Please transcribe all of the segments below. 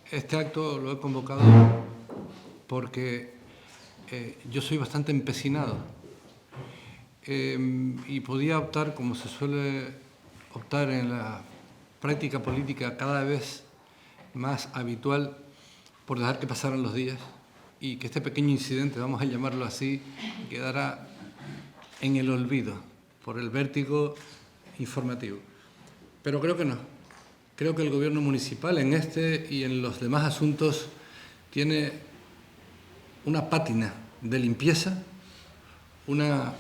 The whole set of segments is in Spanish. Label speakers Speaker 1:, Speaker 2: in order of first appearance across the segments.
Speaker 1: Este acto lo he convocado porque yo soy bastante empecinado y podía optar, como se suele optar en la práctica política cada vez más habitual, por dejar que pasaran los días y que este pequeño incidente, vamos a llamarlo así, quedara en el olvido por el vértigo informativo. Pero creo que no. Creo que el Gobierno municipal en este y en los demás asuntos tiene una pátina de limpieza, una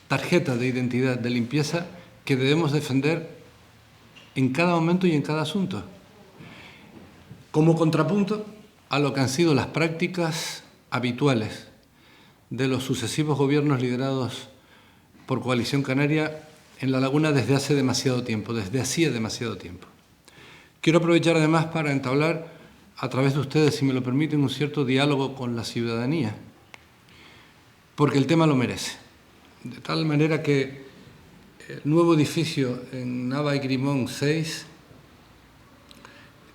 Speaker 1: tarjeta de identidad de limpieza que debemos defender en cada momento y en cada asunto, como contrapunto a lo que han sido las prácticas habituales de los sucesivos gobiernos liderados por Coalición Canaria en La Laguna desde hace demasiado tiempo, desde hacía demasiado tiempo. Quiero aprovechar además para entablar, a través de ustedes, si me lo permiten, un cierto diálogo con la ciudadanía, porque el tema lo merece. De tal manera que el nuevo edificio en Nava y Grimón 6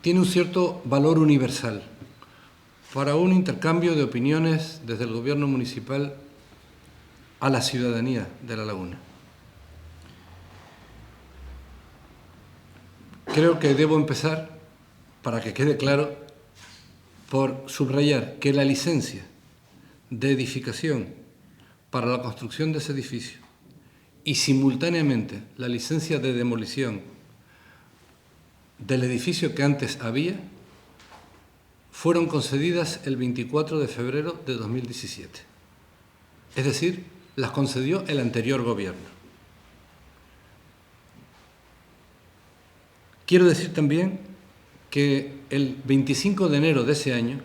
Speaker 1: tiene un cierto valor universal para un intercambio de opiniones desde el Gobierno municipal a la ciudadanía de La Laguna. Creo que debo empezar, para que quede claro, por subrayar que la licencia de edificación para la construcción de ese edificio y simultáneamente la licencia de demolición del edificio que antes había fueron concedidas el 24 de febrero de 2017. Es decir, las concedió el anterior gobierno. Quiero decir también que el 25 de enero de ese año,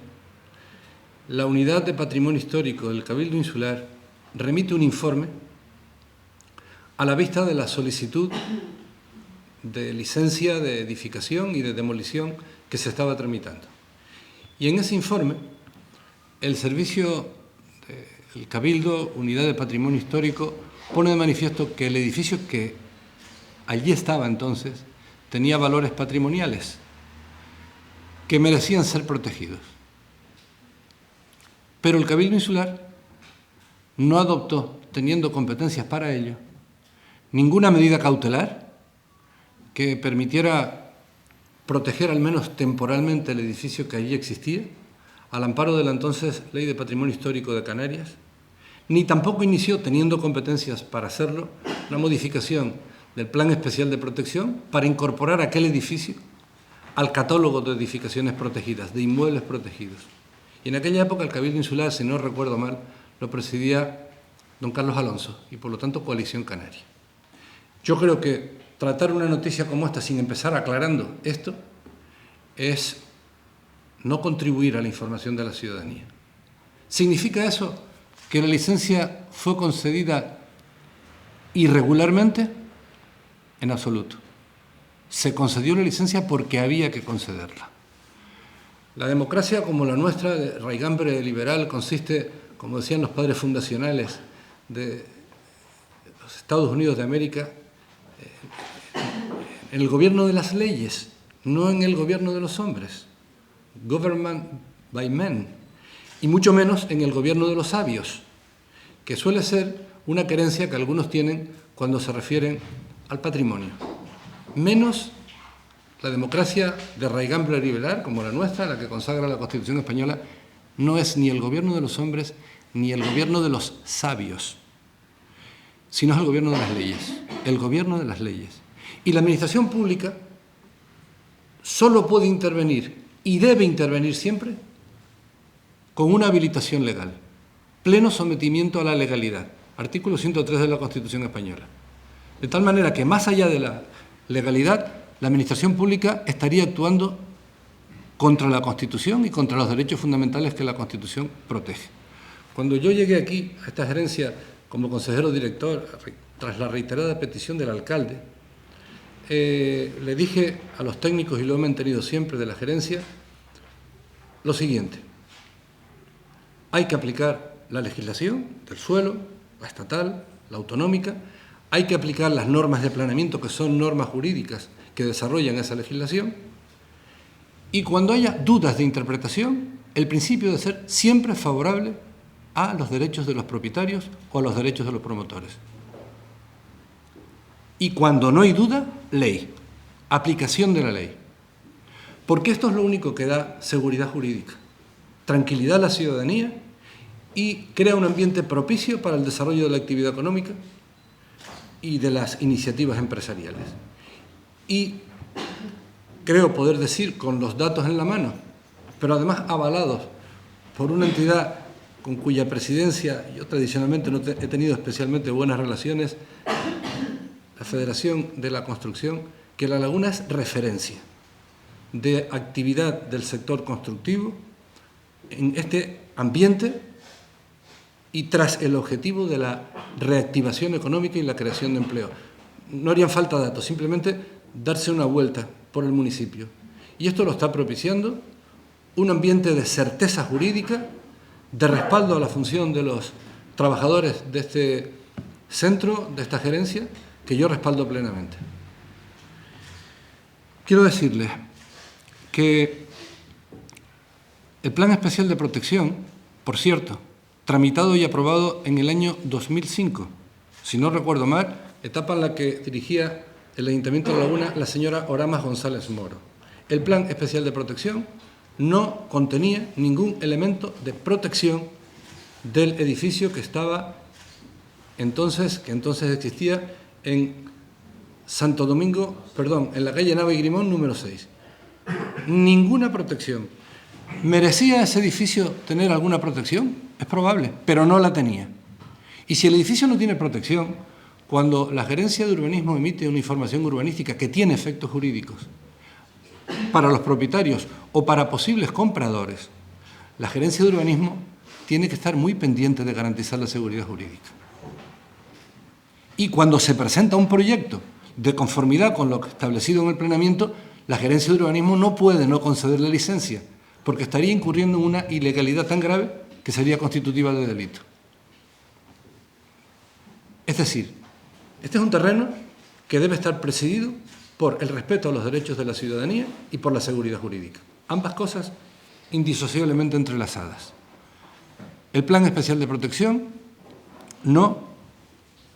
Speaker 1: la Unidad de Patrimonio Histórico del Cabildo Insular remite un informe a la vista de la solicitud de licencia de edificación y de demolición que se estaba tramitando. Y en ese informe, el Servicio del Cabildo, Unidad de Patrimonio Histórico, pone de manifiesto que el edificio que allí estaba entonces tenía valores patrimoniales que merecían ser protegidos. Pero el Cabildo Insular no adoptó, teniendo competencias para ello, ninguna medida cautelar que permitiera proteger al menos temporalmente el edificio que allí existía, al amparo de la entonces Ley de Patrimonio Histórico de Canarias, ni tampoco inició, teniendo competencias para hacerlo, una modificación del Plan Especial de Protección para incorporar aquel edificio al catálogo de edificaciones protegidas, de inmuebles protegidos. Y en aquella época el Cabildo Insular, si no recuerdo mal, lo presidía don Carlos Alonso y por lo tanto Coalición Canaria. Yo creo que tratar una noticia como esta sin empezar aclarando esto es no contribuir a la información de la ciudadanía. ¿Significa eso que la licencia fue concedida irregularmente? En absoluto. Se concedió la licencia porque había que concederla. La democracia como la nuestra, de raigambre liberal, consiste, como decían los padres fundacionales de los Estados Unidos de América, en el gobierno de las leyes, no en el gobierno de los hombres. Government by men. Y mucho menos en el gobierno de los sabios, que suele ser una querencia que algunos tienen cuando se refieren al patrimonio. Menos la democracia de raigambre liberal, como la nuestra, la que consagra la Constitución española, no es ni el gobierno de los hombres ni el gobierno de los sabios, sino es el gobierno de las leyes, el gobierno de las leyes. Y la administración pública solo puede intervenir y debe intervenir siempre con una habilitación legal, pleno sometimiento a la legalidad, artículo 103 de la Constitución española. De tal manera que, más allá de la legalidad, la administración pública estaría actuando contra la Constitución y contra los derechos fundamentales que la Constitución protege. Cuando yo llegué aquí, a esta gerencia, como consejero director, tras la reiterada petición del alcalde, le dije a los técnicos, y lo he mantenido siempre de la gerencia, lo siguiente: hay que aplicar la legislación del suelo, la estatal, la autonómica, hay que aplicar las normas de planeamiento, que son normas jurídicas que desarrollan esa legislación, Y cuando haya dudas de interpretación, el principio debe ser siempre favorable a los derechos de los propietarios o a los derechos de los promotores. Y cuando no hay duda, ley, aplicación de la ley. Porque esto es lo único que da seguridad jurídica, tranquilidad a la ciudadanía y crea un ambiente propicio para el desarrollo de la actividad económica y de las iniciativas empresariales. Y creo poder decir, con los datos en la mano, pero además avalados por una entidad con cuya presidencia yo tradicionalmente no he tenido especialmente buenas relaciones, la Federación de la Construcción, que La Laguna es referencia de actividad del sector constructivo en este ambiente y tras el objetivo de la reactivación económica y la creación de empleo. No harían falta datos, simplemente darse una vuelta por el municipio. Y esto lo está propiciando un ambiente de certeza jurídica, de respaldo a la función de los trabajadores de este centro, de esta gerencia, que yo respaldo plenamente. Quiero decirles que el Plan Especial de Protección, por cierto, tramitado y aprobado en el año 2005, si no recuerdo mal, etapa en la que dirigía el Ayuntamiento de La Laguna la señora Oramas González Moro. El Plan Especial de Protección no contenía ningún elemento de protección del edificio que estaba entonces existía en Santo Domingo, en la calle Nava y Grimón número 6. Ninguna protección. ¿Merecía ese edificio tener alguna protección? Es probable, pero no la tenía. Y si el edificio no tiene protección, cuando la Gerencia de Urbanismo emite una información urbanística que tiene efectos jurídicos para los propietarios o para posibles compradores, la Gerencia de Urbanismo tiene que estar muy pendiente de garantizar la seguridad jurídica. Y cuando se presenta un proyecto de conformidad con lo establecido en el planeamiento, la Gerencia de Urbanismo no puede no concederle licencia, porque estaría incurriendo en una ilegalidad tan grave que sería constitutiva de delito. Es decir, este es un terreno que debe estar presidido por el respeto a los derechos de la ciudadanía y por la seguridad jurídica. Ambas cosas indisociablemente entrelazadas. El Plan Especial de Protección no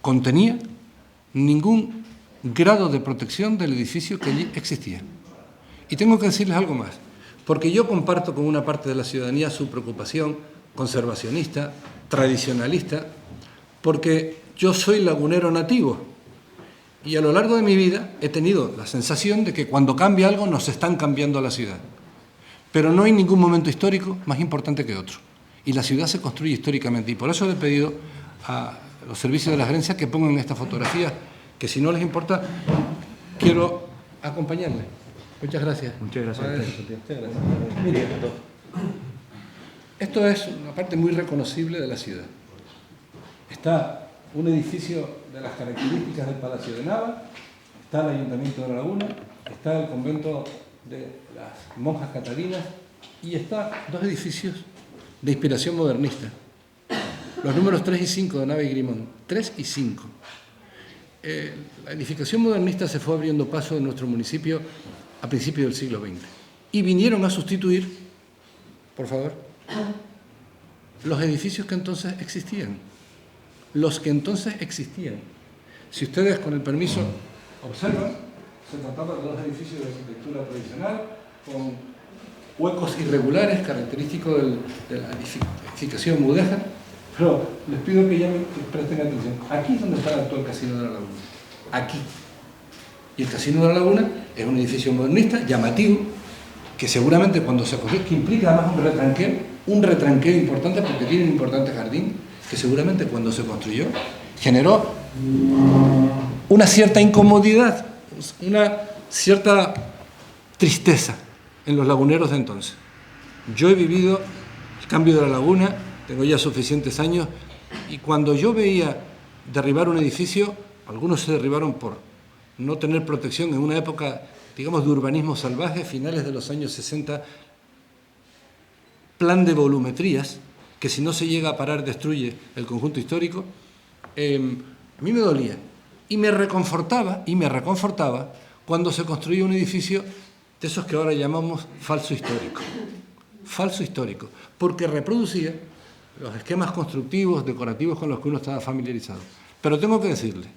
Speaker 1: contenía ningún grado de protección del edificio que allí existía. Y tengo que decirles algo más, porque yo comparto con una parte de la ciudadanía su preocupación conservacionista, tradicionalista, porque yo soy lagunero nativo y a lo largo de mi vida he tenido la sensación de que cuando cambia algo nos están cambiando la ciudad. Pero no hay ningún momento histórico más importante que otro. Y la ciudad se construye históricamente. Y por eso le he pedido a los servicios de la gerencia que pongan esta fotografía, que si no les importa, quiero acompañarles. Muchas gracias.
Speaker 2: Muchas gracias.
Speaker 1: Muchas gracias. Mire, esto es una parte muy reconocible de la ciudad. Está un edificio de las características del Palacio de Nava, está el Ayuntamiento de La Laguna, está el convento de las monjas catarinas y está dos edificios de inspiración modernista. Los números 3 y 5 de Nava y Grimón, 3 y 5. La edificación modernista se fue abriendo paso en nuestro municipio a principios del siglo XX y vinieron a sustituir, por favor, los edificios que entonces existían. Los que entonces existían. Si ustedes, con el permiso, observan, se trataba de dos edificios de arquitectura tradicional con huecos irregulares, característicos de la edificación mudéjar. Pero les pido que presten atención. Aquí es donde está el actual Casino de La Laguna. Aquí. Y el Casino de La Laguna es un edificio modernista, llamativo, que seguramente cuando se construye, que implica además un retranqueo importante porque tiene un importante jardín, que seguramente cuando se construyó generó una cierta incomodidad, una cierta tristeza en los laguneros de entonces. Yo he vivido el cambio de La Laguna, tengo ya suficientes años, y cuando yo veía derribar un edificio, algunos se derribaron por no tener protección en una época, digamos, de urbanismo salvaje, finales de los años 60, plan de volumetrías, que si no se llega a parar destruye el conjunto histórico, a mí me dolía. Y me reconfortaba cuando se construía un edificio de esos que ahora llamamos falso histórico. Falso histórico, porque reproducía los esquemas constructivos, decorativos con los que uno estaba familiarizado. Pero tengo que decirle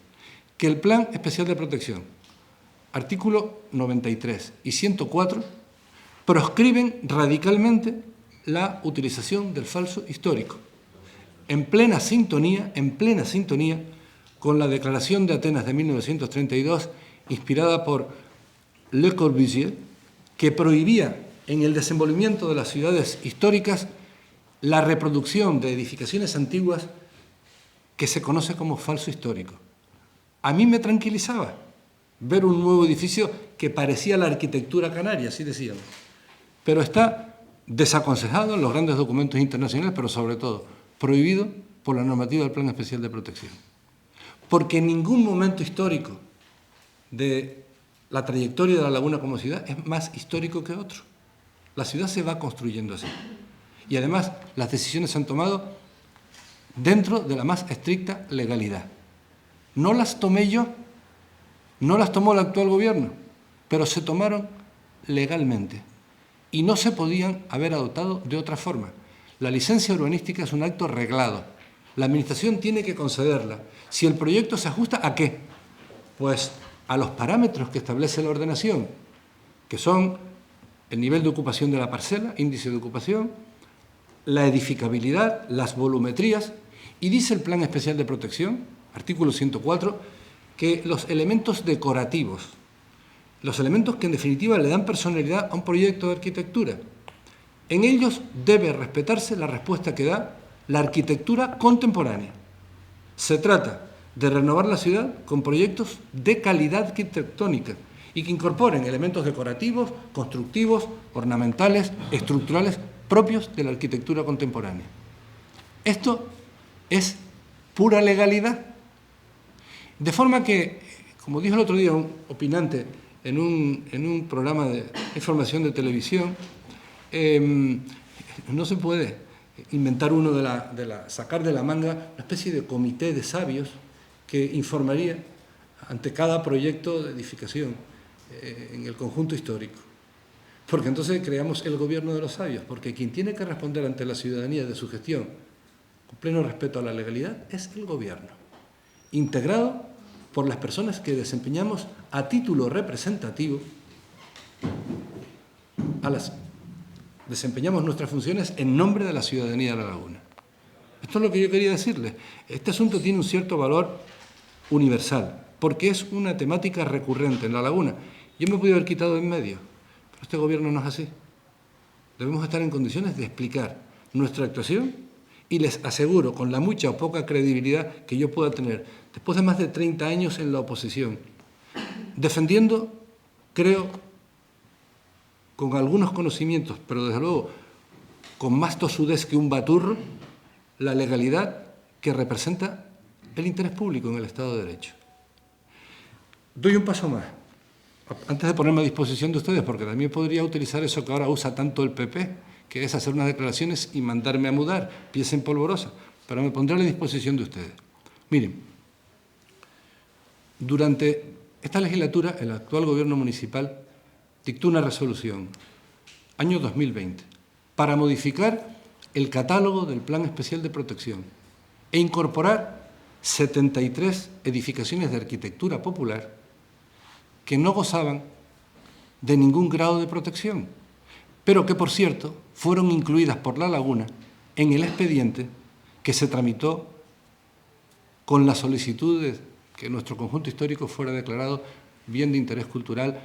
Speaker 1: que el Plan Especial de Protección, artículo 93 y 104, proscriben radicalmente la utilización del falso histórico, en plena sintonía con la Declaración de Atenas de 1932, inspirada por Le Corbusier, que prohibía en el desenvolvimiento de las ciudades históricas la reproducción de edificaciones antiguas que se conoce como falso histórico. A mí me tranquilizaba ver un nuevo edificio que parecía la arquitectura canaria, así decían, pero está desaconsejado en los grandes documentos internacionales, pero sobre todo prohibido por la normativa del Plan Especial de Protección. Porque en ningún momento histórico de la trayectoria de la laguna como ciudad es más histórico que otro. La ciudad se va construyendo así. Y además las decisiones se han tomado dentro de la más estricta legalidad. No las tomé yo, no las tomó el actual gobierno, pero se tomaron legalmente y no se podían haber adoptado de otra forma. La licencia urbanística es un acto reglado. La Administración tiene que concederla. Si el proyecto se ajusta, ¿a qué? Pues a los parámetros que establece la ordenación, que son el nivel de ocupación de la parcela, índice de ocupación, la edificabilidad, las volumetrías, y dice el Plan Especial de Protección, artículo 104, que los elementos decorativos, los elementos que en definitiva le dan personalidad a un proyecto de arquitectura, en ellos debe respetarse la respuesta que da la arquitectura contemporánea. Se trata de renovar la ciudad con proyectos de calidad arquitectónica y que incorporen elementos decorativos, constructivos, ornamentales, estructurales propios de la arquitectura contemporánea. Esto es pura legalidad. De forma que, como dijo el otro día un opinante en un programa de información de televisión, no se puede inventar uno sacar de la manga una especie de comité de sabios que informaría ante cada proyecto de edificación en el conjunto histórico. Porque entonces creamos el gobierno de los sabios, porque quien tiene que responder ante la ciudadanía de su gestión con pleno respeto a la legalidad es el gobierno, integrado por las personas que desempeñamos a título representativo, desempeñamos nuestras funciones en nombre de la ciudadanía de La Laguna. Esto es lo que yo quería decirles. Este asunto tiene un cierto valor universal, porque es una temática recurrente en La Laguna. Yo me podía haber quitado de en medio, pero este gobierno no es así. Debemos estar en condiciones de explicar nuestra actuación y les aseguro, con la mucha o poca credibilidad que yo pueda tener, después de más de 30 años en la oposición, defendiendo, creo, con algunos conocimientos, pero desde luego con más tosudez que un baturro, la legalidad que representa el interés público en el Estado de Derecho. Doy un paso más, antes de ponerme a disposición de ustedes, porque también podría utilizar eso que ahora usa tanto el PP, que es hacer unas declaraciones y mandarme a mudar, pieza en polvorosa, pero me pondré a la disposición de ustedes. Miren, durante esta legislatura, el actual gobierno municipal dictó una resolución, año 2020, para modificar el catálogo del Plan Especial de Protección e incorporar 73 edificaciones de arquitectura popular que no gozaban de ningún grado de protección, pero que, por cierto, fueron incluidas por La Laguna en el expediente que se tramitó con la solicitud de que nuestro conjunto histórico fuera declarado bien de interés cultural,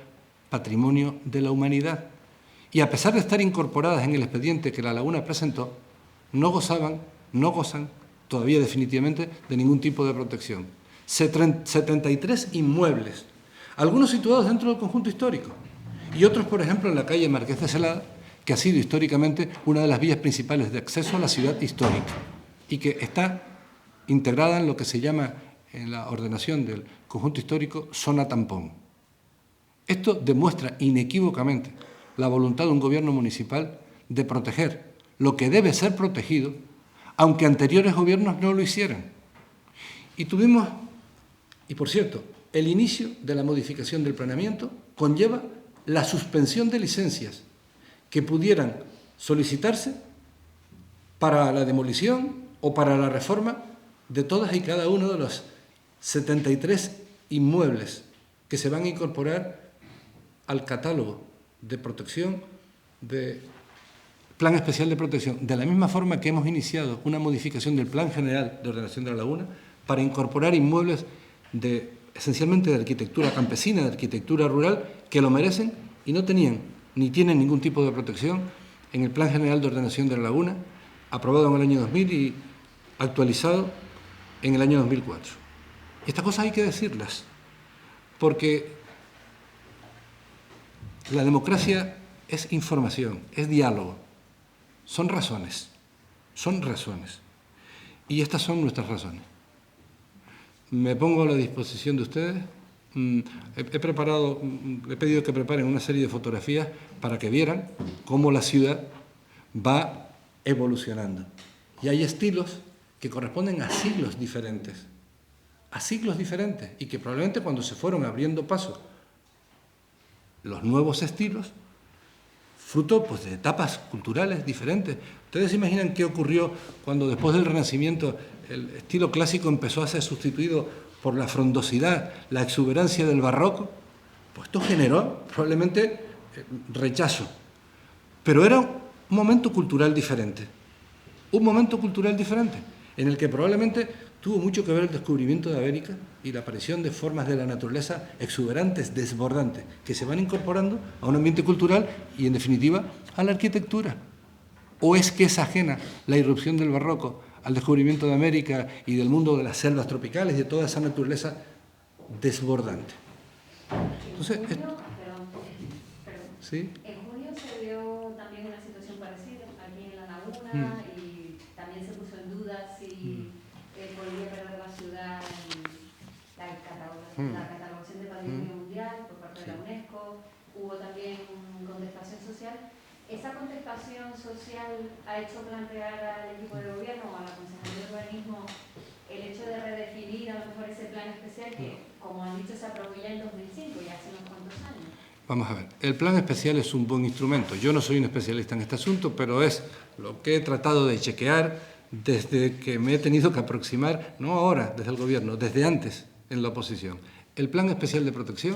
Speaker 1: patrimonio de la humanidad. Y a pesar de estar incorporadas en el expediente que La Laguna presentó, no gozan todavía definitivamente de ningún tipo de protección. 73 inmuebles, algunos situados dentro del conjunto histórico y otros, por ejemplo, en la calle Marqués de Celada, que ha sido históricamente una de las vías principales de acceso a la ciudad histórica y que está integrada en lo que se llama, en la ordenación del conjunto histórico, zona tampón. Esto demuestra inequívocamente la voluntad de un gobierno municipal de proteger lo que debe ser protegido, aunque anteriores gobiernos no lo hicieran. Y por cierto, el inicio de la modificación del planeamiento conlleva la suspensión de licencias que pudieran solicitarse para la demolición o para la reforma de todas y cada uno de los 73 inmuebles que se van a incorporar al catálogo de protección, de Plan Especial de Protección, de la misma forma que hemos iniciado una modificación del Plan General de Ordenación de la Laguna para incorporar inmuebles esencialmente de arquitectura campesina, de arquitectura rural, que lo merecen y no tenían ni tienen ningún tipo de protección en el Plan General de Ordenación de la Laguna, aprobado en el año 2000 y actualizado en el año 2004. Estas cosas hay que decirlas, porque la democracia es información, es diálogo, son razones, y estas son nuestras razones. Me pongo a la disposición de ustedes. He pedido que preparen una serie de fotografías para que vieran cómo la ciudad va evolucionando. Y hay estilos que corresponden a siglos diferentes, y que probablemente cuando se fueron abriendo paso los nuevos estilos, fruto pues, de etapas culturales diferentes. ¿Ustedes se imaginan qué ocurrió cuando después del Renacimiento el estilo clásico empezó a ser sustituido por la frondosidad, la exuberancia del barroco? Pues esto generó probablemente rechazo. Pero era un momento cultural diferente, en el que probablemente tuvo mucho que ver el descubrimiento de América y la aparición de formas de la naturaleza exuberantes, desbordantes, que se van incorporando a un ambiente cultural y, en definitiva, a la arquitectura. ¿O es que es ajena la irrupción del barroco al descubrimiento de América y del mundo de las selvas tropicales y de toda esa naturaleza desbordante? Entonces, ¿sí?
Speaker 2: En junio se dio también una situación parecida aquí en La Laguna y también se puso en duda si podría perder la ciudad en la catalogación de Patrimonio Mundial por parte de la UNESCO. Hubo también contestación social. ¿Esa contestación social ha hecho plantear al equipo de gobierno o a la Consejería de Urbanismo el hecho de redefinir a lo mejor ese plan especial que, como han dicho, se aprobó ya en 2005, ya hace unos cuantos años?
Speaker 1: Vamos a ver, el plan especial es un buen instrumento. Yo no soy un especialista en este asunto, pero es lo que he tratado de chequear desde que me he tenido que aproximar, no ahora desde el gobierno, desde antes en la oposición. El plan especial de protección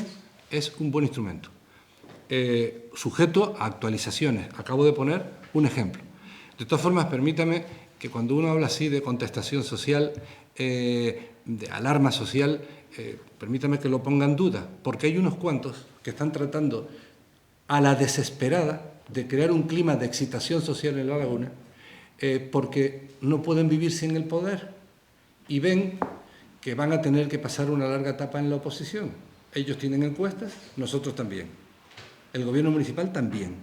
Speaker 1: es un buen instrumento, sujeto a actualizaciones. Acabo de poner un ejemplo. De todas formas, permítame que cuando uno habla así de contestación social, de alarma social, permítame que lo ponga en duda, porque hay unos cuantos que están tratando a la desesperada de crear un clima de excitación social en La Laguna, porque no pueden vivir sin el poder y ven que van a tener que pasar una larga etapa en la oposición. Ellos tienen encuestas, nosotros también. El gobierno municipal también.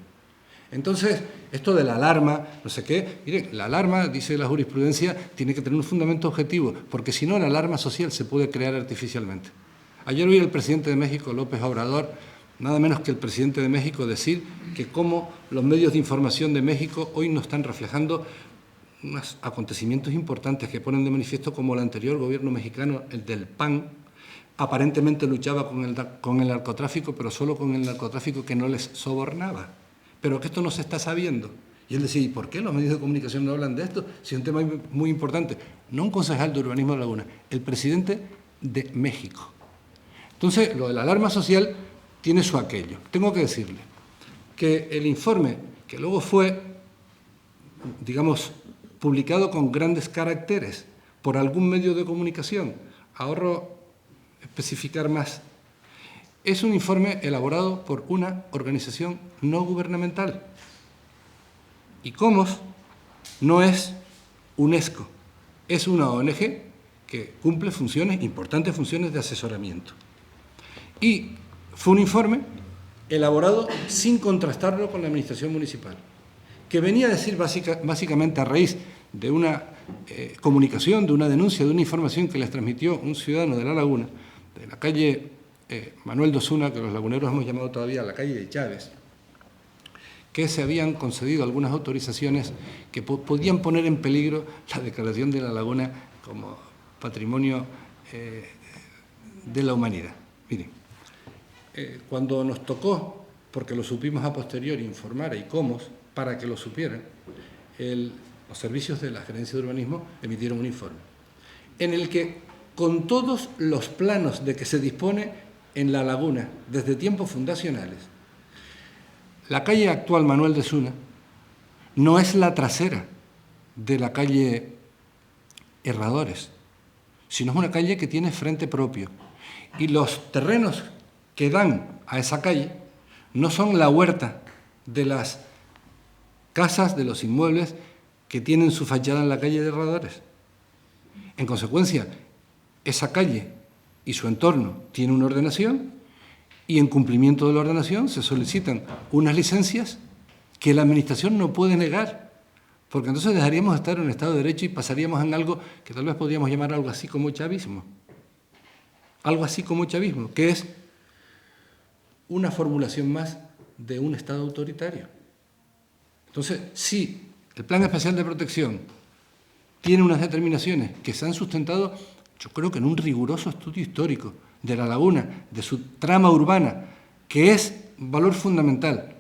Speaker 1: Entonces, esto de la alarma, no sé qué, miren, la alarma, dice la jurisprudencia, tiene que tener un fundamento objetivo, porque si no, la alarma social se puede crear artificialmente. Ayer oí al presidente de México, López Obrador, nada menos que el presidente de México, decir que cómo los medios de información de México hoy no están reflejando unos acontecimientos importantes que ponen de manifiesto como el anterior gobierno mexicano, el del PAN, aparentemente luchaba con el narcotráfico, pero solo con el narcotráfico que no les sobornaba. Pero que esto no se está sabiendo. Y él decía, ¿y por qué los medios de comunicación no hablan de esto? Si es un tema muy importante. No un concejal de urbanismo de Laguna, el presidente de México. Entonces, lo de la alarma social tiene su aquello. Tengo que decirle que el informe, que luego fue, digamos, publicado con grandes caracteres por algún medio de comunicación, ahorro especificar más, es un informe elaborado por una organización no gubernamental. Y COMOS no es UNESCO, es una ONG que cumple funciones, importantes funciones de asesoramiento. Y fue un informe elaborado sin contrastarlo con la administración municipal, que venía a decir básicamente a raíz de una comunicación, de una denuncia, de una información que les transmitió un ciudadano de La Laguna, de la calle Manuel de Osuna, que los laguneros hemos llamado todavía la calle de Chávez, que se habían concedido algunas autorizaciones que podían poner en peligro la declaración de La Laguna como patrimonio de la humanidad. Miren, cuando nos tocó porque lo supimos a posteriori, informar a ICOMOS para que lo supieran, los servicios de la Gerencia de Urbanismo emitieron un informe en el que, con todos los planos de que se dispone en La Laguna desde tiempos fundacionales, la calle actual Manuel de Suna no es la trasera de la calle Herradores, sino es una calle que tiene frente propio. Y los terrenos que dan a esa calle no son la huerta de las casas, de los inmuebles que tienen su fachada en la calle de Herradores. En consecuencia, esa calle y su entorno tiene una ordenación y en cumplimiento de la ordenación se solicitan unas licencias que la Administración no puede negar, porque entonces dejaríamos de estar en un Estado de Derecho y pasaríamos en algo que tal vez podríamos llamar algo así como chavismo. Algo así como chavismo, que es una formulación más de un Estado autoritario. Entonces, si el Plan Especial de Protección tiene unas determinaciones que se han sustentado, yo creo que en un riguroso estudio histórico de La Laguna, de su trama urbana, que es valor fundamental,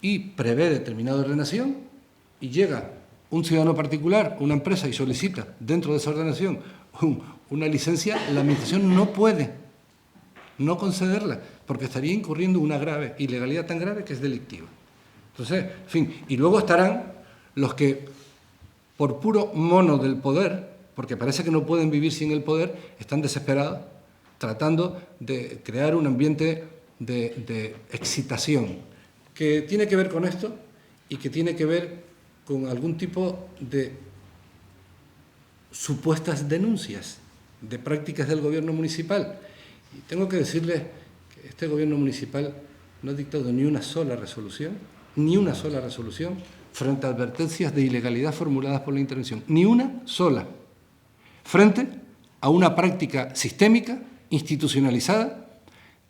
Speaker 1: y prevé determinada ordenación, y llega un ciudadano particular, una empresa, y solicita dentro de esa ordenación una licencia, la Administración no puede no concederla, porque estaría incurriendo en una grave ilegalidad tan grave que es delictiva. Entonces, en fin, y luego estarán los que, por puro mono del poder, porque parece que no pueden vivir sin el poder, están desesperados, tratando de crear un ambiente de excitación, que tiene que ver con esto y que tiene que ver con algún tipo de supuestas denuncias de prácticas del gobierno municipal. Y tengo que decirles que este gobierno municipal no ha dictado ni una sola resolución frente a advertencias de ilegalidad formuladas por la intervención, ni una sola, frente a una práctica sistémica, institucionalizada,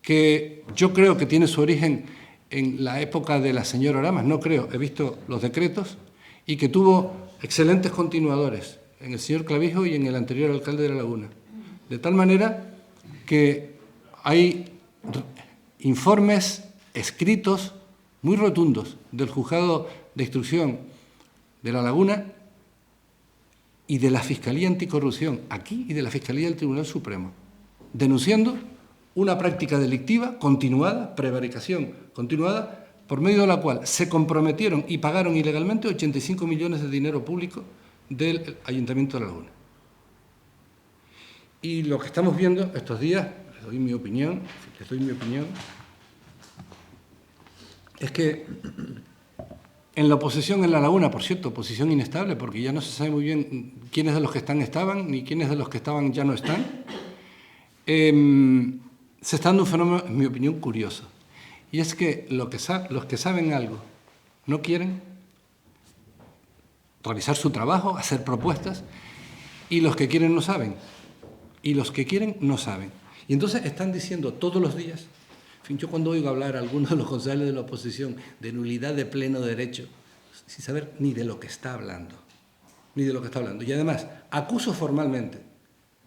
Speaker 1: que yo creo que tiene su origen en la época de la señora Oramas, no creo, he visto los decretos, y que tuvo excelentes continuadores en el señor Clavijo y en el anterior alcalde de La Laguna. De tal manera que hay informes escritos muy rotundos del Juzgado de Instrucción de La Laguna y de la Fiscalía Anticorrupción aquí y de la Fiscalía del Tribunal Supremo, denunciando una práctica delictiva continuada, prevaricación continuada, por medio de la cual se comprometieron y pagaron ilegalmente 85 millones de dinero público del Ayuntamiento de La Laguna. Y lo que estamos viendo estos días, les doy mi opinión, es que en la oposición en La Laguna, por cierto, oposición inestable, porque ya no se sabe muy bien quiénes de los que estaban, ni quiénes de los que estaban ya no están, se está dando un fenómeno, en mi opinión, curioso. Y es que los que saben algo no quieren realizar su trabajo, hacer propuestas, y los que quieren no saben. Y los que quieren no saben. Y entonces están diciendo todos los días, en fin, yo cuando oigo hablar a algunos de los concejales de la oposición de nulidad de pleno derecho, sin saber ni de lo que está hablando, Y además, acuso formalmente,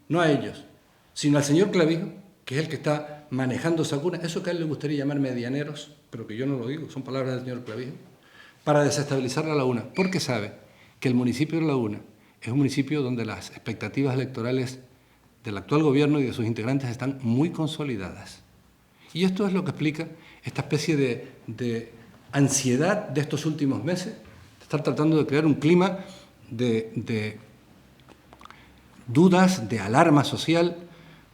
Speaker 1: no a ellos, sino al señor Clavijo, que es el que está manejando Sakuna, eso que a él le gustaría llamar medianeros, pero que yo no lo digo, son palabras del señor Clavijo, para desestabilizar La Laguna, porque sabe que el municipio de La Laguna es un municipio donde las expectativas electorales del actual gobierno y de sus integrantes están muy consolidadas. Y esto es lo que explica esta especie de ansiedad de estos últimos meses, de estar tratando de crear un clima de dudas, de alarma social,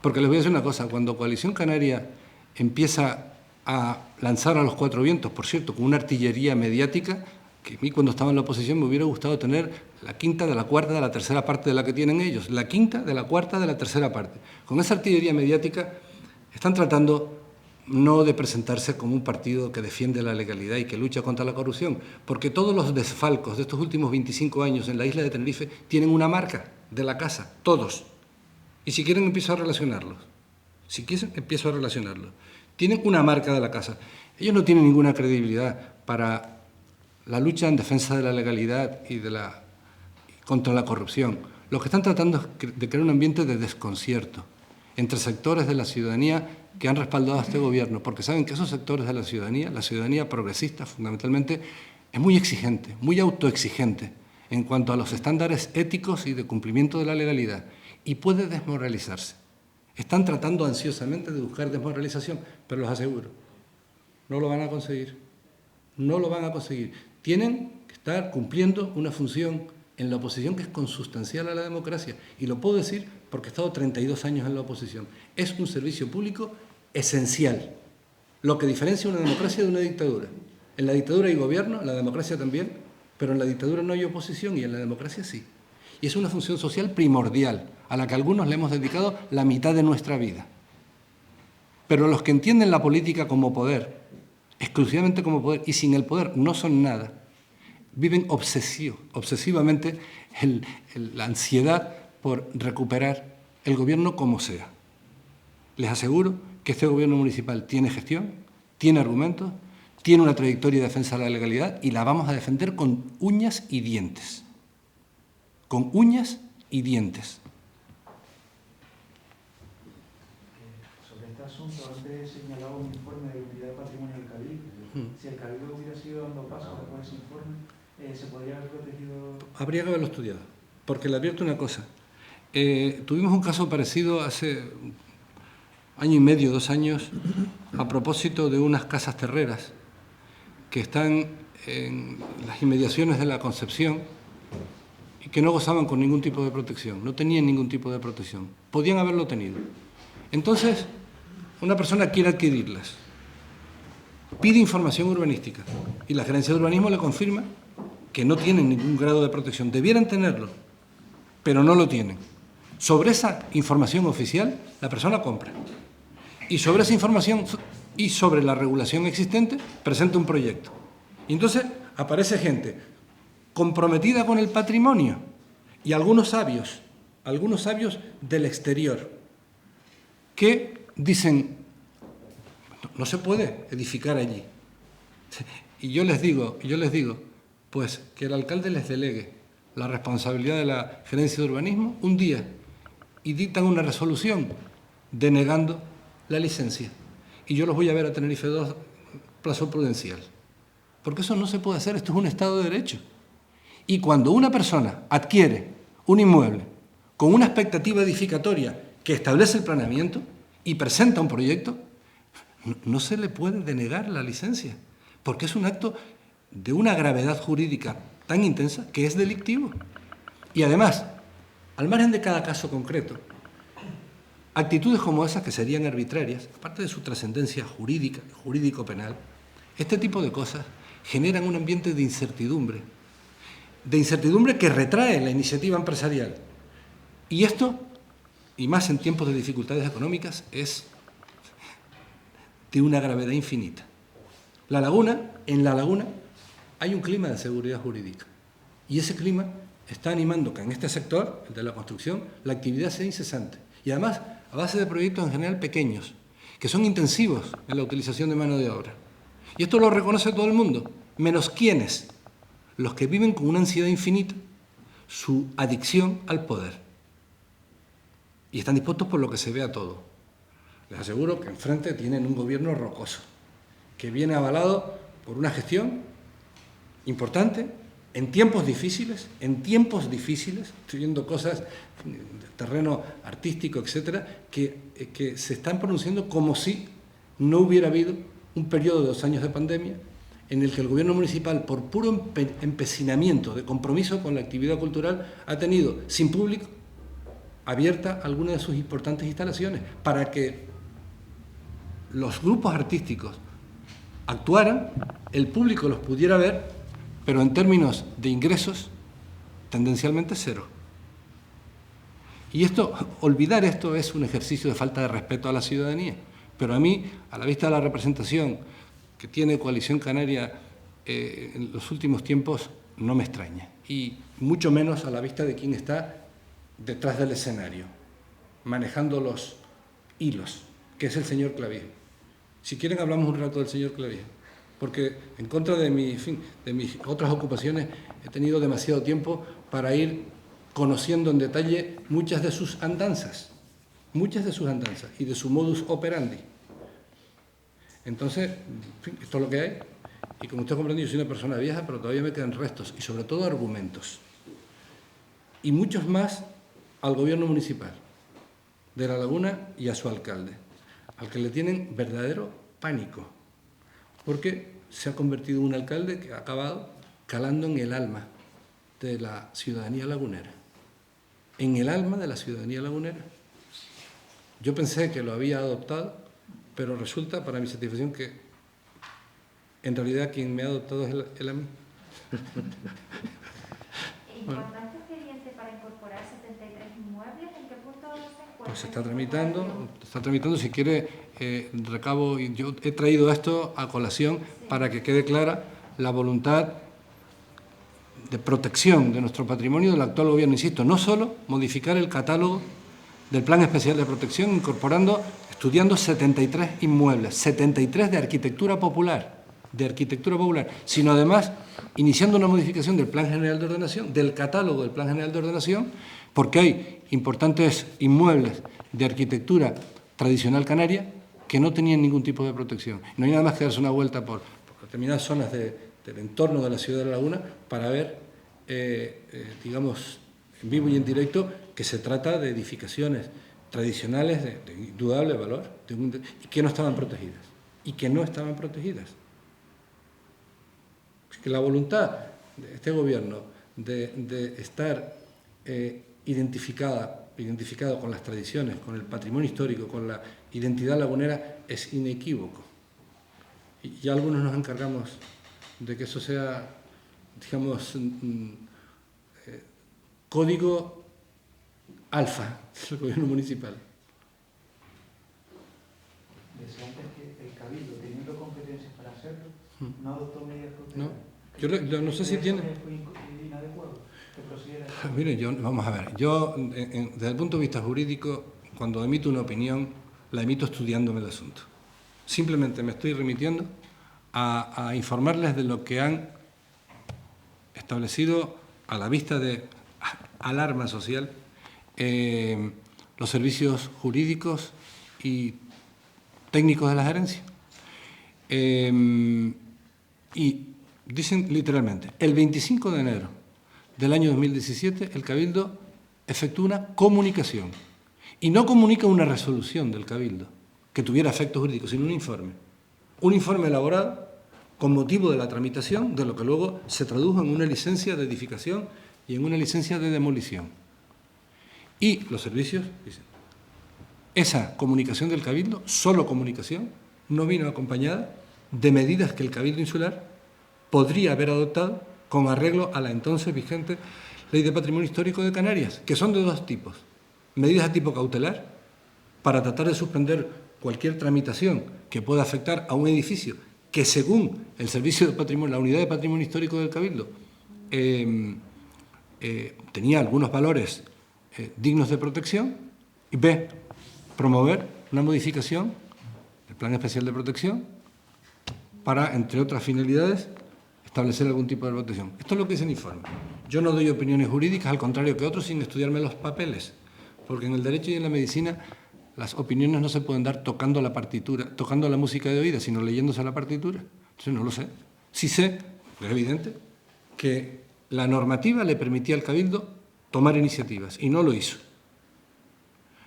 Speaker 1: porque les voy a decir una cosa, cuando Coalición Canaria empieza a lanzar a los cuatro vientos, por cierto, con una artillería mediática, que a mí cuando estaba en la oposición me hubiera gustado tener la quinta, de la cuarta, de la tercera parte de la que tienen ellos, la quinta, de la cuarta, de la tercera parte. Con esa artillería mediática están tratando no de presentarse como un partido que defiende la legalidad y que lucha contra la corrupción, porque todos los desfalcos de estos últimos 25 años en la isla de Tenerife tienen una marca de la casa, todos. Y si quieren empiezo a relacionarlos. Tienen una marca de la casa. Ellos no tienen ninguna credibilidad para la lucha en defensa de la legalidad y contra la corrupción. Lo que están tratando es de crear un ambiente de desconcierto entre sectores de la ciudadanía que han respaldado a este gobierno, porque saben que esos sectores de la ciudadanía progresista fundamentalmente, es muy exigente, muy autoexigente en cuanto a los estándares éticos y de cumplimiento de la legalidad, y puede desmoralizarse. Están tratando ansiosamente de buscar desmoralización, pero los aseguro, no lo van a conseguir. No lo van a conseguir. Tienen que estar cumpliendo una función en la oposición que es consustancial a la democracia. Y lo puedo decir porque he estado 32 años en la oposición. Es un servicio público esencial. Lo que diferencia una democracia de una dictadura. En la dictadura hay gobierno, en la democracia también, pero en la dictadura no hay oposición y en la democracia sí. Y es una función social primordial, a la que algunos le hemos dedicado la mitad de nuestra vida. Pero los que entienden la política como poder, exclusivamente como poder, y sin el poder no son nada, viven obsesivamente la ansiedad por recuperar el gobierno como sea. Les aseguro que este gobierno municipal tiene gestión, tiene argumentos, tiene una trayectoria de defensa de la legalidad y la vamos a defender con uñas y dientes. Con uñas y dientes.
Speaker 3: Sobre este asunto, antes señalaba un informe de unidad de patrimonio del Cabildo. Si el Cabildo hubiera sido dando pasos después de ese informe, ¿se podría haber protegido?
Speaker 1: Habría que haberlo estudiado, porque le advierto una cosa. Tuvimos un caso parecido hace año y medio, 2 años, a propósito de unas casas terreras que están en las inmediaciones de la Concepción y que no gozaban con ningún tipo de protección, no tenían ningún tipo de protección. Podían haberlo tenido. Entonces, una persona quiere adquirirlas, pide información urbanística y la Gerencia de Urbanismo le confirma que no tienen ningún grado de protección. Debieran tenerlo, pero no lo tienen. Sobre esa información oficial, la persona compra. Y sobre esa información y sobre la regulación existente, presenta un proyecto. Y entonces aparece gente comprometida con el patrimonio y algunos sabios del exterior, que dicen, no se puede edificar allí. Y yo les digo, pues que el alcalde les delegue la responsabilidad de la Gerencia de Urbanismo un día y dictan una resolución denegando la licencia. Y yo los voy a ver a Tenerife 2 plazo prudencial. Porque eso no se puede hacer, esto es un Estado de Derecho. Y cuando una persona adquiere un inmueble con una expectativa edificatoria que establece el planeamiento y presenta un proyecto, no se le puede denegar la licencia, porque es un acto de una gravedad jurídica tan intensa que es delictivo. Y además, al margen de cada caso concreto, actitudes como esas, que serían arbitrarias, aparte de su trascendencia jurídica, jurídico-penal, este tipo de cosas generan un ambiente de incertidumbre que retrae la iniciativa empresarial. Y esto, y más en tiempos de dificultades económicas, es de una gravedad infinita. En La Laguna hay un clima de seguridad jurídica y ese clima está animando que en este sector, el de la construcción, la actividad sea incesante y además a base de proyectos en general pequeños, que son intensivos en la utilización de mano de obra. Y esto lo reconoce todo el mundo, menos quienes, los que viven con una ansiedad infinita, su adicción al poder. Y están dispuestos por lo que se vea todo. Les aseguro que enfrente tienen un gobierno rocoso, que viene avalado por una gestión importante, en tiempos difíciles, estoy viendo cosas de terreno artístico, etcétera, que se están pronunciando como si no hubiera habido un periodo de 2 años de pandemia en el que el gobierno municipal, por puro empecinamiento de compromiso con la actividad cultural, ha tenido, sin público, abierta alguna de sus importantes instalaciones para que los grupos artísticos actuaran, el público los pudiera ver, pero en términos de ingresos, tendencialmente cero. Y olvidar esto es un ejercicio de falta de respeto a la ciudadanía. Pero a mí, a la vista de la representación que tiene Coalición Canaria en los últimos tiempos, no me extraña. Y mucho menos a la vista de quién está detrás del escenario, manejando los hilos, que es el señor Clavijo. Si quieren hablamos un rato del señor Clavijo, porque en contra de mis otras ocupaciones he tenido demasiado tiempo para ir conociendo en detalle muchas de sus andanzas y de su modus operandi. Entonces, en fin, esto es lo que hay. Y como usted comprende, yo soy una persona vieja, pero todavía me quedan restos y sobre todo argumentos. Y muchos más al gobierno municipal de La Laguna y a su alcalde, al que le tienen verdadero pánico, porque se ha convertido en un alcalde que ha acabado calando en el alma de la ciudadanía lagunera. En el alma de la ciudadanía lagunera. Yo pensé que lo había adoptado, pero resulta, para mi satisfacción, que en realidad quien me ha adoptado es él a mí.
Speaker 2: ¿Importante expediente para incorporar 73 inmuebles? ¿En qué punto se encuentra?
Speaker 1: Pues se está tramitando, si quiere, recabo, y yo he traído esto a colación para que quede clara la voluntad de protección de nuestro patrimonio del actual gobierno. Insisto, no solo modificar el catálogo del Plan Especial de Protección, estudiando 73 inmuebles, 73 de arquitectura popular, sino además iniciando una modificación del Plan General de Ordenación, del catálogo del Plan General de Ordenación, porque hay importantes inmuebles de arquitectura tradicional canaria que no tenían ningún tipo de protección. No hay nada más que darse una vuelta por determinadas zonas del entorno de la ciudad de La Laguna para ver, digamos, en vivo y en directo, que se trata de edificaciones tradicionales de indudable valor y que no estaban protegidas. Es que la voluntad de este gobierno de estar identificado con las tradiciones, con el patrimonio histórico, con la identidad lagunera, es inequívoco. Y ya algunos nos encargamos de que eso sea, digamos, código alfa del gobierno municipal.
Speaker 3: Decía antes que el Cabildo, teniendo competencias para hacerlo, no adoptó medidas
Speaker 1: No,
Speaker 3: cautelares.
Speaker 1: yo no sé si tiene...
Speaker 3: ¿Fue inadecuado que procediera?
Speaker 1: Miren, vamos a ver, yo desde el punto de vista jurídico, cuando emito una opinión, la emito estudiándome el asunto. Simplemente me estoy remitiendo a informarles de lo que han establecido a la vista de alarma social los servicios jurídicos y técnicos de la gerencia. Y dicen literalmente, el 25 de enero del año 2017, el Cabildo efectúa una comunicación. Y no comunica una resolución del Cabildo que tuviera efectos jurídicos, sino un informe. Un informe elaborado con motivo de la tramitación de lo que luego se tradujo en una licencia de edificación y en una licencia de demolición. Y los servicios dicen, esa comunicación del Cabildo, solo comunicación, no vino acompañada de medidas que el Cabildo Insular podría haber adoptado con arreglo a la entonces vigente Ley de Patrimonio Histórico de Canarias, que son de dos tipos. Medidas de tipo cautelar, para tratar de suspender cualquier tramitación que pueda afectar a un edificio que, según el Servicio de Patrimonio, la Unidad de Patrimonio Histórico del Cabildo, tenía algunos valores dignos de protección, y B, promover una modificación del Plan Especial de Protección para, entre otras finalidades, establecer algún tipo de protección. Esto es lo que dice el informe. Yo no doy opiniones jurídicas, al contrario que otros, sin estudiarme los papeles, porque en el derecho y en la medicina las opiniones no se pueden dar tocando la partitura, tocando la música de oído, sino leyéndose la partitura. Entonces no lo sé. Sí sé, es evidente, que la normativa le permitía al Cabildo tomar iniciativas y no lo hizo.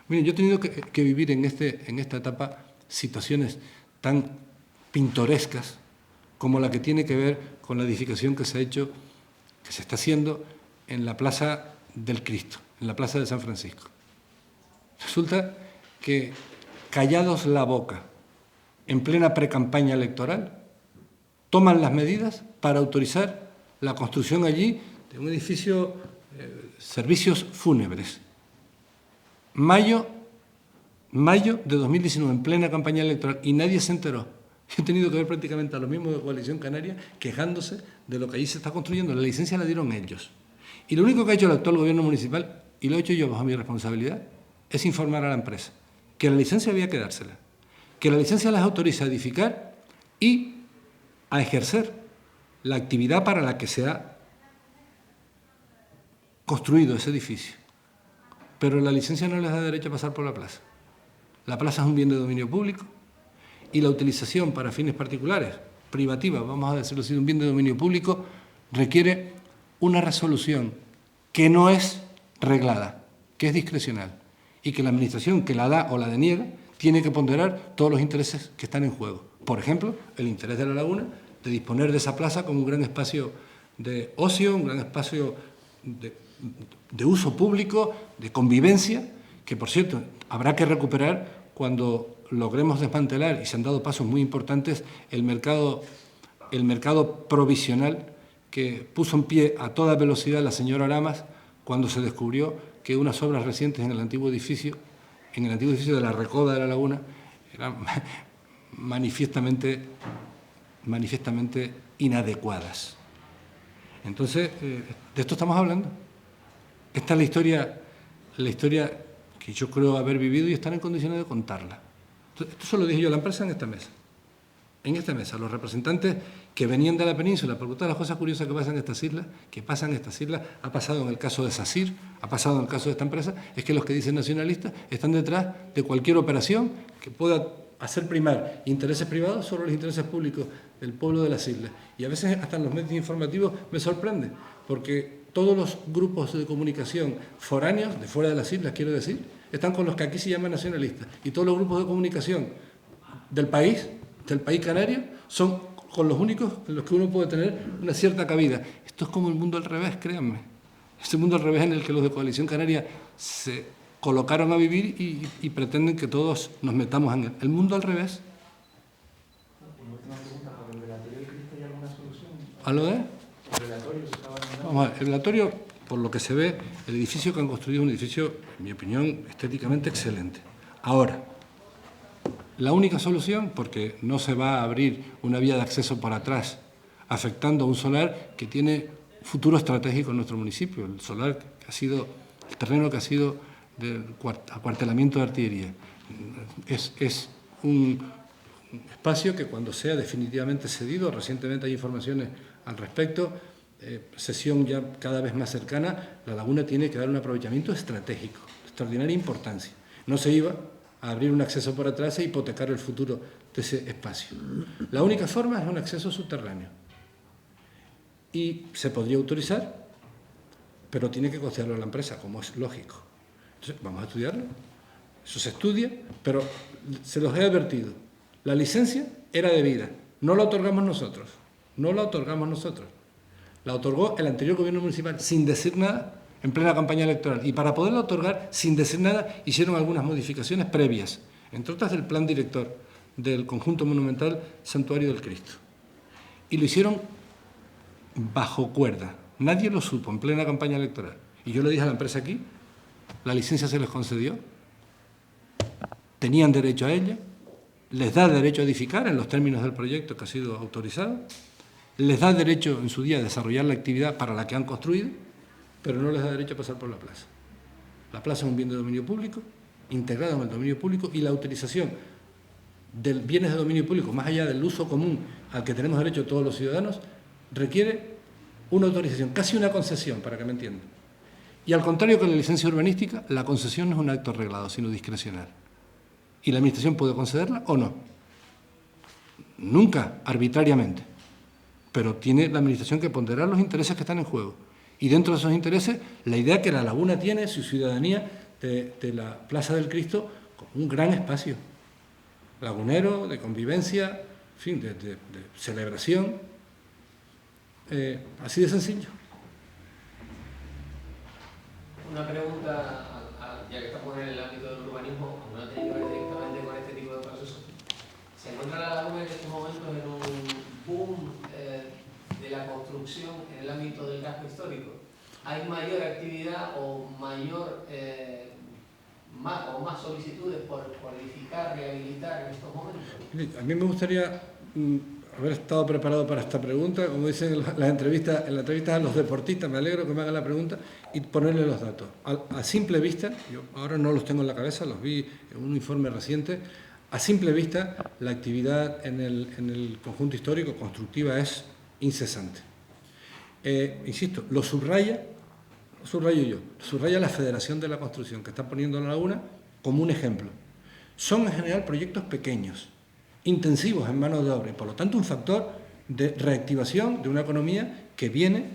Speaker 1: Miren, yo he tenido que vivir en esta etapa situaciones tan pintorescas como la que tiene que ver con la edificación que se ha hecho, que se está haciendo en la Plaza del Cristo, en la Plaza de San Francisco. Resulta que, callados la boca, en plena precampaña electoral, toman las medidas para autorizar la construcción allí de un edificio, servicios fúnebres. Mayo de 2019, en plena campaña electoral, y nadie se enteró. He tenido que ver prácticamente a los mismos de Coalición Canaria quejándose de lo que allí se está construyendo. La licencia la dieron ellos. Y lo único que ha hecho el actual gobierno municipal, y lo he hecho yo bajo mi responsabilidad, es informar a la empresa que la licencia había que dársela, que la licencia les autoriza a edificar y a ejercer la actividad para la que se ha construido ese edificio. Pero la licencia no les da derecho a pasar por la plaza. La plaza es un bien de dominio público y la utilización para fines particulares, privativa, vamos a decirlo así, de un bien de dominio público, requiere una resolución que no es reglada, que es discrecional, y que la Administración que la da o la deniega tiene que ponderar todos los intereses que están en juego. Por ejemplo, el interés de la laguna de disponer de esa plaza como un gran espacio de ocio, un gran espacio de uso público, de convivencia, que, por cierto, habrá que recuperar cuando logremos desmantelar, y se han dado pasos muy importantes, el mercado provisional que puso en pie a toda velocidad la señora Lamas cuando se descubrió que unas obras recientes en el antiguo edificio de la Recoda de la Laguna, eran manifiestamente inadecuadas. Entonces, de esto estamos hablando. Esta es la historia que yo creo haber vivido y estar en condiciones de contarla. Entonces, esto se lo dije yo a la empresa en esta mesa. En esta mesa, los representantes que venían de la península, porque todas las cosas curiosas que pasan en estas islas, ha pasado en el caso de SACIR, ha pasado en el caso de esta empresa, es que los que dicen nacionalistas están detrás de cualquier operación que pueda hacer primar intereses privados sobre los intereses públicos del pueblo de las islas. Y a veces hasta en los medios informativos me sorprende, porque todos los grupos de comunicación foráneos, de fuera de las islas, quiero decir, están con los que aquí se llaman nacionalistas. Y todos los grupos de comunicación del país canario, son con los únicos en los que uno puede tener una cierta cabida. Esto es como el mundo al revés, créanme. Este mundo al revés en el que los de Coalición Canaria se colocaron a vivir y pretenden que todos nos metamos en él. El mundo al revés. ¿A lo de? Vamos a ver, el velatorio, por lo que se ve, el edificio que han construido es un edificio, en mi opinión, estéticamente excelente. Ahora, la única solución, porque no se va a abrir una vía de acceso por atrás, afectando a un solar que tiene futuro estratégico en nuestro municipio, el solar que ha sido, el terreno que ha sido de acuartelamiento de artillería. Es un espacio que cuando sea definitivamente cedido, recientemente hay informaciones al respecto, sesión ya cada vez más cercana, la laguna tiene que dar un aprovechamiento estratégico, de extraordinaria importancia. No se iba a abrir un acceso por atrás e hipotecar el futuro de ese espacio. La única forma es un acceso subterráneo. Y se podría autorizar, pero tiene que costearlo la empresa, como es lógico. Entonces, vamos a estudiarlo. Eso se estudia, pero se los he advertido. La licencia era debida, no la otorgamos nosotros. No la otorgamos nosotros. La otorgó el anterior gobierno municipal sin decir nada, en plena campaña electoral. Y para poderla otorgar sin decir nada, hicieron algunas modificaciones previas, entre otras del plan director del conjunto monumental Santuario del Cristo. Y lo hicieron bajo cuerda. Nadie lo supo en plena campaña electoral. Y yo le dije a la empresa aquí, la licencia se les concedió, tenían derecho a ella, les da derecho a edificar en los términos del proyecto que ha sido autorizado, les da derecho en su día a desarrollar la actividad para la que han construido, pero no les da derecho a pasar por la plaza. La plaza es un bien de dominio público, integrado en el dominio público, y la utilización de bienes de dominio público, más allá del uso común al que tenemos derecho todos los ciudadanos, requiere una autorización, casi una concesión, para que me entiendan. Y al contrario que la licencia urbanística, la concesión no es un acto reglado, sino discrecional. Y la Administración puede concederla o no. Nunca arbitrariamente. Pero tiene la Administración que ponderar los intereses que están en juego. Y dentro de esos intereses, la idea que la laguna tiene, su ciudadanía, de la Plaza del Cristo, como un gran espacio lagunero, de convivencia, en fin, de celebración. Así de sencillo.
Speaker 4: Una pregunta, ya que estamos en el ámbito del urbanismo, no tiene que ver directamente con este tipo de procesos. ¿Se encuentra la laguna en estos momentos en un boom de la construcción en el ámbito del casco histórico? ¿Hay mayor actividad o más solicitudes por edificar, rehabilitar en estos momentos?
Speaker 1: A mí me gustaría haber estado preparado para esta pregunta, como dicen en la entrevista a los deportistas, me alegro que me hagan la pregunta, y ponerle los datos. A simple vista, yo ahora no los tengo en la cabeza, los vi en un informe reciente, a simple vista la actividad en el conjunto histórico constructiva es incesante. Insisto, lo subraya la Federación de la Construcción, que está poniendo la laguna como un ejemplo. Son en general proyectos pequeños, intensivos en mano de obra y por lo tanto un factor de reactivación de una economía que viene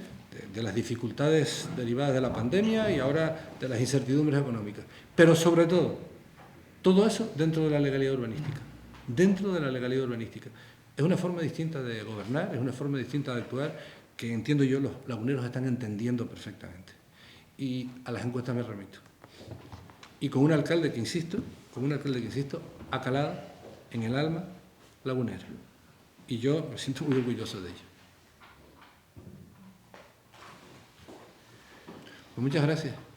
Speaker 1: de las dificultades derivadas de la pandemia y ahora de las incertidumbres económicas. Pero sobre todo eso dentro de la legalidad urbanística. Dentro de la legalidad urbanística. Es una forma distinta de gobernar, es una forma distinta de actuar que entiendo yo los laguneros están entendiendo perfectamente. Y a las encuestas me remito. Y con un alcalde que insisto, ha calado en el alma lagunera. Y yo me siento muy orgulloso de ello. Pues muchas gracias.